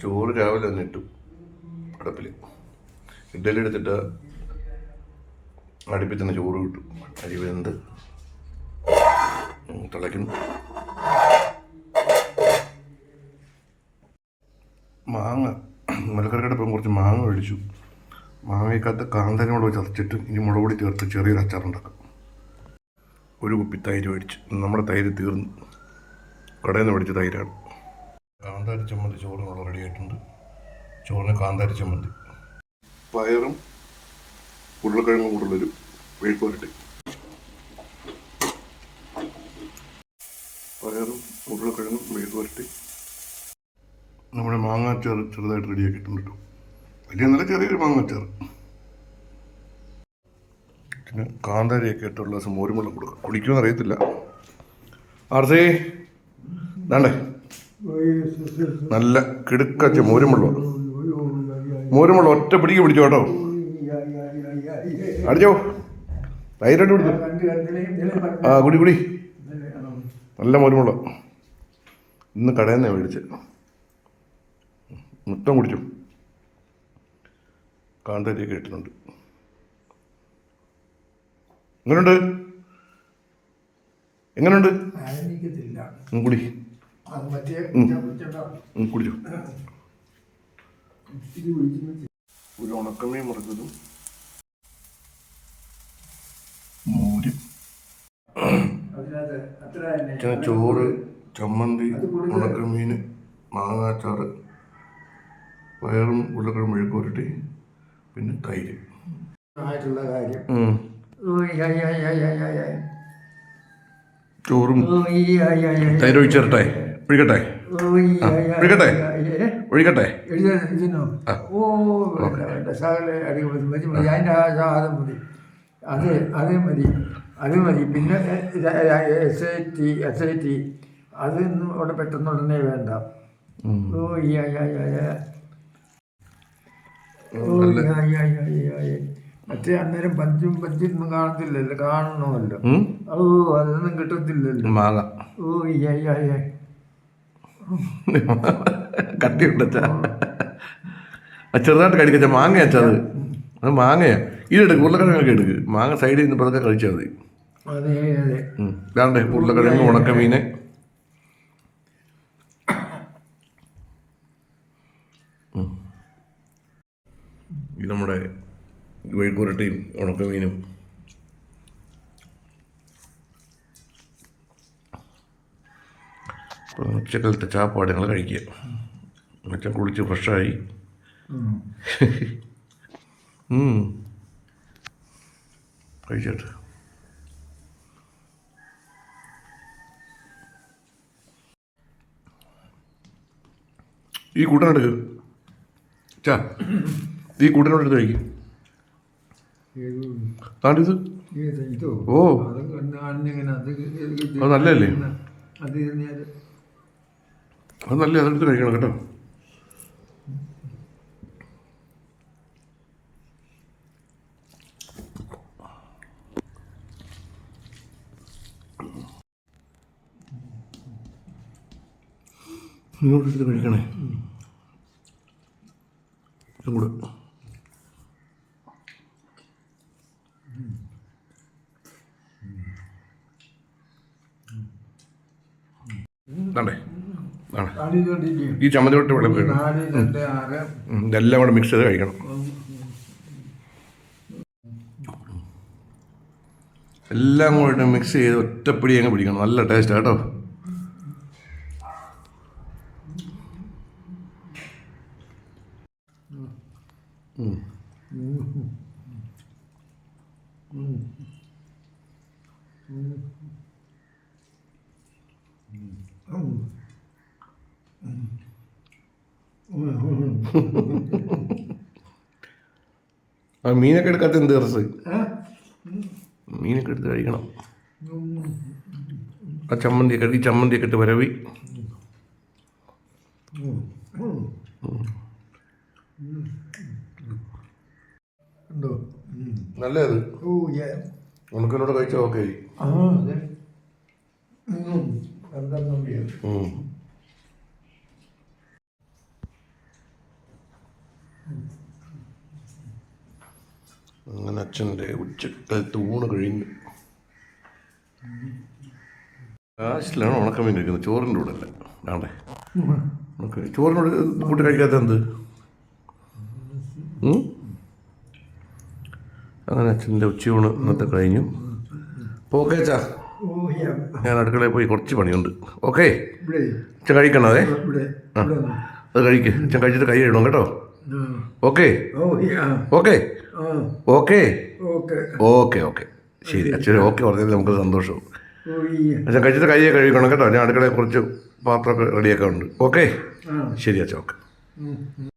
ചോറ് രാവിലെ തന്നെ ഇട്ടു അടുപ്പിൽ. ഇഡ്ഡലി എടുത്തിട്ട് അടുപ്പിൽ തന്നെ ചോറ് കിട്ടും. അരി വെന്ത് തിളയ്ക്കുന്നു. മാങ്ങ മലക്കറിക്കടപ്പം കുറച്ച് മാങ്ങ മേടിച്ചു. മാങ്ങയ്ക്കകത്ത് കാന്താരിമുളക് ചതച്ചിട്ട് ഇനി മുളക് പൊടി ചേർത്ത് ചെറിയൊരു അച്ചാറുണ്ടാക്കും. ഒരു കുപ്പി തൈര് മേടിച്ചു. നമ്മുടെ തൈര് തീർന്നു. കടയിൽ നിന്ന് മേടിച്ച തൈരാണ്. കാന്താരി ചമ്മന്തി ചോറിനുള്ള റെഡി ആയിട്ടുണ്ട്. ചോറിന് കാന്താരി ചമ്മന്തി, പയറും ഉരുളക്കിഴങ്ങും കൂടുള്ളൊരു മെഴുക്കുവരട്ടി. പയറും ഉരുളക്കിഴങ്ങും മെഴുക്കുവരട്ടി. നമ്മുടെ മാങ്ങാച്ചാറ് ചെറുതായിട്ട് റെഡിയാക്കിയിട്ടുണ്ട് കേട്ടോ. വലിയ നല്ല ചെറിയൊരു മാങ്ങാച്ചാറ്. പിന്നെ കാന്താരിയൊക്കെ ഇട്ടുള്ള ദിവസം മോരുമുള്ളം കൊടുക്കാം. കുടിക്കുമെന്ന് അറിയത്തില്ല. ആർസേ വേണ്ടേ? നല്ല കിടുക്കച്ച മോരുമുള്ളോ. മോരുമുള്ള ഒറ്റ പിടിക്ക് പിടിച്ചോ കേട്ടോ. അടിച്ചോ, ധൈര്യമായിട്ട് പിടിച്ചോ. ആ കുടി കുടി. നല്ല മോരുമുള്ള. ഇന്ന് കടയിൽ നിന്നാണ് മേടിച്ചത്. മൊത്തം കുടിച്ചു. കാന്താരിയൊക്കെ ഇട്ടിട്ടുണ്ട്. എങ്ങനെയുണ്ട്? എങ്ങനെയുണ്ട്? കുടി കുടിച്ചു. ഒരു ഉണക്കമീൻ മുറിച്ചതും മോര്, ചോറ്, ചമ്മന്തി, ഉണക്കമീൻ, മാങ്ങാച്ചാറ്, പയറും ഉരുളക്കിഴങ്ങും മെഴുക്കുവരട്ടി, പിന്നെ തൈര്. ചോറും തൈര് ഒഴിച്ചേരട്ടെ? ഒഴിക്കട്ടെ? ഒഴിക്കട്ടെ? ഒഴിക്കട്ടെ? അത് മതി. പിന്നെ SIT അതൊന്നും അവിടെ പെട്ടെന്ന് ഉടനെ വേണ്ട. മറ്റേ അന്നേരം പഞ്ചൊന്നും കാണത്തില്ലല്ലോ, കാണണമല്ലോ. അതൊന്നും കിട്ടത്തില്ലല്ലോ. മാങ്ങ കട്ടിയുണ്ട ചെറുതായിട്ട് കടിക്കച്ച. മാങ്ങ അച്ചത്, അത് മാങ്ങയാ. ഇതെടുക്ക്, ഉരുളക്കിഴങ്ങൊക്കെ എടുക്ക്. മാങ്ങ സൈഡിൽ നിന്ന് പതൊക്കെ കഴിച്ചാൽ മതി. ഇതാണ്ടേ ഉരുളക്കിഴങ്ങ്, ഉണക്കമീന്, ഇത് നമ്മുടെ മെഴുക്കുവരട്ടിയും ഉണക്കമീനും. ഉച്ചക്കാലത്തെ ചാപ്പാട് ഞങ്ങൾ കഴിക്കുക. അച്ഛൻ കുളിച്ച് ഫ്രഷായി. കഴിച്ചിട്ട് ഈ കൂട്ടനെടുക്ക്. ചാ ഈ കൂട്ടനോട് കഴിക്കും. താണ്ടിത് ഓ അത് നല്ലതല്ലേ? അത് നല്ല, അതെടുത്ത് കഴിക്കണം കേട്ടോ. ഇങ്ങോട്ടെടുത്ത് കഴിക്കണേ. ഇതും കൂടെ ഈ ചമ്മന്തി തൊട്ട് വെള്ളം ഇതെല്ലാം കൂടെ മിക്സ് ചെയ്ത് കഴിക്കണം. എല്ലാം കൂടെ മിക്സ് ചെയ്ത് ഒറ്റപ്പിടി അങ്ങ് പിടിക്കണം. നല്ല ടേസ്റ്റ് കേട്ടോ. ആ മീനൊക്കെ എടുക്കാത്ത എന്ത് രസം. മീനൊക്കെ എടുത്ത് കഴിക്കണം. ആ ചമ്മന്തിയൊക്കെ, ഈ ചമ്മന്തിയൊക്കെ ഇട്ട് വരവി. നല്ലത്. ഉണക്കിനോട് കഴിച്ചാൽ ഓക്കെ. അങ്ങനെ അച്ഛൻ്റെ ഉച്ചക്കാലത്ത് ഊണ് കഴിഞ്ഞു. കാശിലാണ് ഉണക്കമീൻ കഴിക്കുന്നത്, ചോറിൻ്റെ കൂടെ അല്ല. ആണ്ടേ ചോറിനോട് കൂട്ടി കഴിക്കാത്ത എന്ത്? അങ്ങനെ അച്ഛൻ്റെ ഉച്ചയൂണ് ഇന്നത്തെ കഴിഞ്ഞു. അപ്പോൾ ഓക്കെ അച്ഛാ, ഞാൻ അടുക്കളയിൽ പോയി കുറച്ച് പണിയുണ്ട്. ഓക്കെ അച്ഛൻ കഴിക്കണം. അതെ അത് കഴിക്ക്. അച്ഛൻ കഴിച്ചിട്ട് കൈ ഇടണം കേട്ടോ. Okay okay okay okay okay ശരി. അച്ഛൻ ഓക്കെ പറഞ്ഞാൽ നമുക്ക് സന്തോഷവും. അച്ഛൻ കഴിച്ചിട്ട് കൈ കഴിക്കണം കേട്ടോ. ഞാൻ അടുക്കളയിൽ കുറച്ച് പാത്രമൊക്കെ റെഡിയൊക്കെ ഉണ്ട്. ഓക്കെ ശരി അച്ഛൻ. ഓക്കെ.